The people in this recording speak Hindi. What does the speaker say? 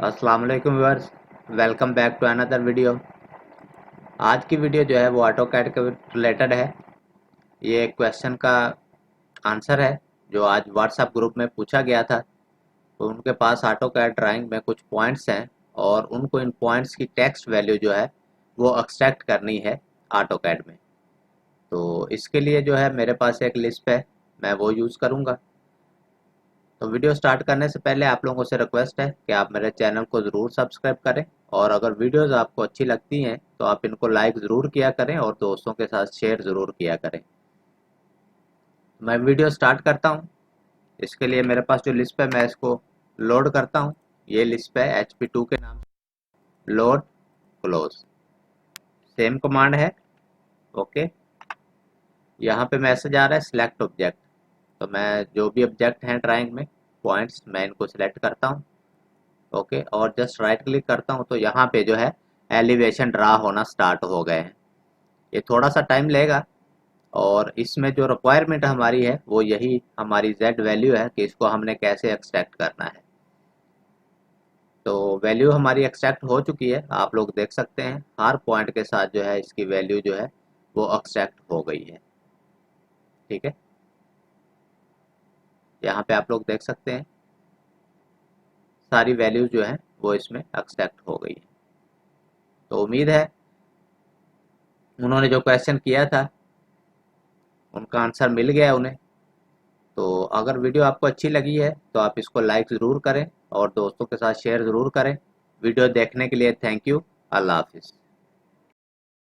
अस्सलाम वालेकुम viewers, welcome back to another video. आज की वीडियो जो है वो ऑटो कैड के रिलेटेड है। ये क्वेश्चन का आंसर है जो आज व्हाट्सएप ग्रुप में पूछा गया था। तो उनके पास ऑटो कैड ड्राइंग में कुछ पॉइंट्स हैं और उनको इन पॉइंट्स की टेक्स्ट वैल्यू जो है वो एक्सट्रैक्ट करनी है ऑटो कैड में। तो इसके लिए जो है मेरे पास एक लिस्ट है, मैं वो यूज़ करूँगा। तो वीडियो स्टार्ट करने से पहले आप लोगों से रिक्वेस्ट है कि आप मेरे चैनल को ज़रूर सब्सक्राइब करें और अगर वीडियोस आपको अच्छी लगती हैं तो आप इनको लाइक ज़रूर किया करें और दोस्तों के साथ शेयर ज़रूर किया करें। मैं वीडियो स्टार्ट करता हूं। इसके लिए मेरे पास जो लिस्ट है मैं इसको लोड करता हूं। ये लिस्ट है HP2 के नाम से, लोड क्लोज, सेम कमांड है। ओके, यहाँ पे मैसेज आ रहा है सिलेक्ट ऑब्जेक्ट। तो मैं जो भी ऑब्जेक्ट हैं ड्राइंग में पॉइंट्स, मैं इनको सिलेक्ट करता हूँ। ओके, और जस्ट राइट क्लिक करता हूँ तो यहाँ पे जो है एलिवेशन ड्रा होना स्टार्ट हो गए हैं। ये थोड़ा सा टाइम लेगा और इसमें जो रिक्वायरमेंट हमारी है वो यही हमारी जेड वैल्यू है कि इसको हमने कैसे एक्सट्रैक्ट करना है। तो वैल्यू हमारी एक्सट्रैक्ट हो चुकी है, आप लोग देख सकते हैं हर पॉइंट के साथ जो है इसकी वैल्यू जो है वो एक्सट्रैक्ट हो गई है। ठीक है, यहाँ पे आप लोग देख सकते हैं सारी वैल्यूज जो है वो इसमें एक्सट्रैक्ट हो गई है। तो उम्मीद है उन्होंने जो क्वेश्चन किया था उनका आंसर मिल गया उन्हें। तो अगर वीडियो आपको अच्छी लगी है तो आप इसको लाइक ज़रूर करें और दोस्तों के साथ शेयर ज़रूर करें। वीडियो देखने के लिए थैंक यू। अल्लाह हाफिज़।